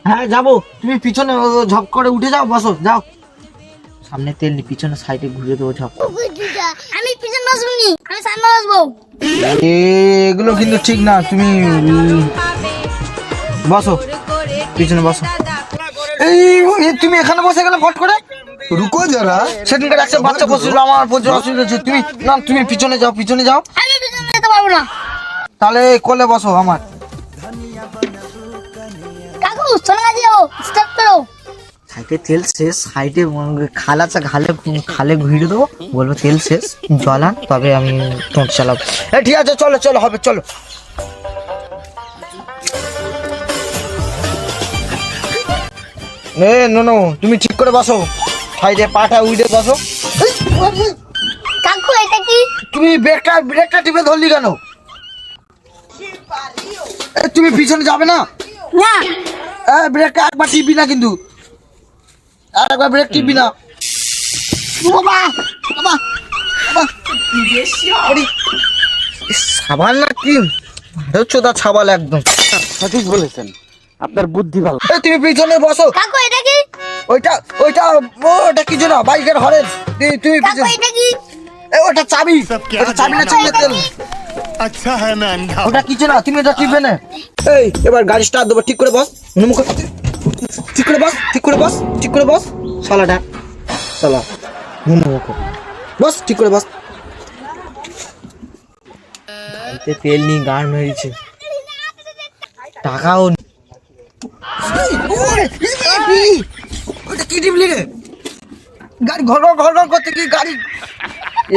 হ্যাঁ যাবো, তুমি পিছনে ঝপ করে উঠে যাও, বসো যাও। সামনে তেল নি, পিছনে সাইডে ঘুরে দেবো ঝপ। আমি পিছনে বসবনি, আমি সামনে বসবো। এগুলো কিন্তু ঠিক না, তুমি বসো পিছনে বসো। এই তুমি এখানে বসে গেলে ফট করে। রুকো যারা, সেদিনকার একটা বাচ্চা বসছিল, আমার প্রচুর অসুবিধা হচ্ছে। তুমি না, তুমি পিছনে যাও, পিছনে যাও। আমি পিছনে যেতে পারবো না। তাহলে কোলে বসো আমার। কাকু চলে যাও, স্টার্ট করো। সাইডে তেল শেষ, সাইডে খাল আছে, খালে ঘুরে দেবো, বলবো তেল শেষ, জল আন, তবে আমি টোট চালাবো। ঠিক আছে, চলো চলো, হবে, চলো। নো, তুমি ঠিক করে বসো, সাইডে পাটা উইডে বসো। কাকু এটা কি? তুমি ব্রেকটা টিপে ধরলি কেন? তুমি পিছনে যাবে না? না, ব্রেকটা একবার টিপবি না কিন্তু, আরেকবার ব্রেক টিপবি না। বাবা সাবাল না কি চোদা, ছাবাল একদম। সঠিক বলেছেন, আপনার বুদ্ধি ভালো। তুমি পিছনে বসো। কাকু এটা কি? ওটা কিছু না, বাইকের হরেন। তুমি কাকু এটা কি? ওটা চাবি, ওটা চাবি না, চাবি তেল। আচ্ছা হ্যাঁ मैं अंधा ওটা কিছু না, তুমি এটা টিপবে না। এই এবার গাড়ি স্টার্ট দেবো, ঠিক করে বস, ঠিক করে বস, ঠিক করে বস, ঠিক করে বস। শালাটা শালা বস, ঠিক করে বস। গাড়িতে তেল নি, গাড় মেরেছে, টাকাও নি। ওটা কি টিপলি রে? গাড়ি ঘর করতে কি গাড়ি,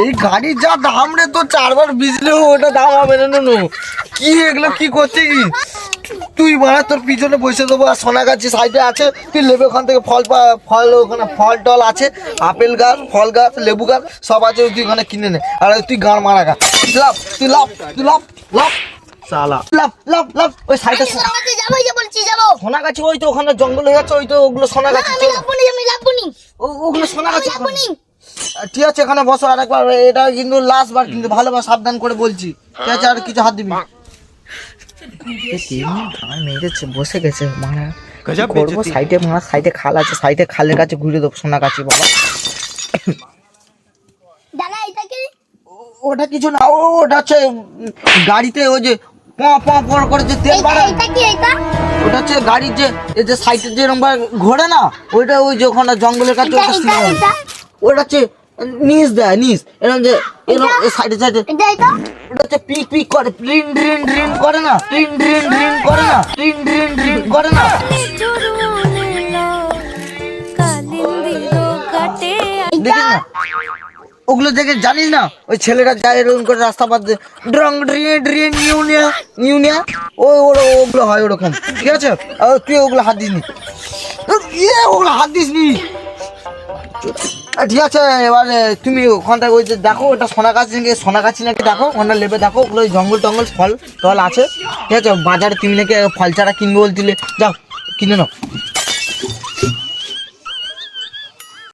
এই গাড়ির যা দাম রে, তো 4 বার বিজলেও ওটা দাম হবে না। কি এগুলো কি করছে কি তুই? মারা তোর পিছনে বসে দেবো, আর সোনাগাছি সাইডে আছে, তুই লেবু ওখান থেকে ফল ওখানে ফল টল আছে, আপেল গাছ, ফল গাছ, লেবু গাছ সব আছে, তুই ওখানে কিনে নে। আর তুই গান মারা গা, লাভ সালা, লাভ ওই সাইডে আমি যাবো, যে বলছি যাবো। সোনাগাছি, ওই তো ওখানে জঙ্গল হয়ে যাচ্ছে, ওই তো ওগুলো সোনাগাছি, আমি লাগবো নি। ওগুলো সোনাগাছি। লাগবো নি। ঠিক আছে, এখানে বসো আরেকবার, এটা কিন্তু লাস্ট বার, কিন্তু ভালোভাবে সাবধান করে বলছি, ঠিক আছে? আর কিছু হাত দিবি না। মেরেছে, বসে গেছে মারা, করবো সাইডে মারা, সাইডে খাল আছে, সাইডে খালের কাছে ঘুরে দেবো সোনা গাছি। বাবা দাদা এটা কি? ওটা কিছু না, ওটা হচ্ছে গাড়িতে ওই যে করে যে তেল বাড়ায়, এটা কি? এটা ওটা হচ্ছে গাড়ির যে এই যে সাইডে যেরকম ঘোরে না, ওইটা ওই যে ওখানে জঙ্গলের কাছে ওটা হচ্ছে নিচ দেয়, নিচ এরকম যে এরকম সাইডে এটা ওটা হচ্ছে পিক করে, ড্রিন করে না, ড্রিন করে না। দেখিস না ওগুলো দেখে, জানিস না ওই ছেলেরা যায় এরকম করে রাস্তা পার দিয়ে ড্রং ড্রিন নিউনিয়া ওগুলো হয় ওরকম, ঠিক আছে? আর তুই ওগুলো হাত দিসনি, ওগুলো হাত দিসনি, ঠিক আছে? এবারে তুমি ওখানটা ওই যে দেখো, ওটা সোনাগাছি নাকি দেখো, ওখানটা লেবে দেখো, ওগুলো জঙ্গল টঙ্গল ফল টল আছে, ঠিক আছে? বাজারে তুমি নাকি ফল চারা কিনবে বলছিলে, যাও কিনে নাও।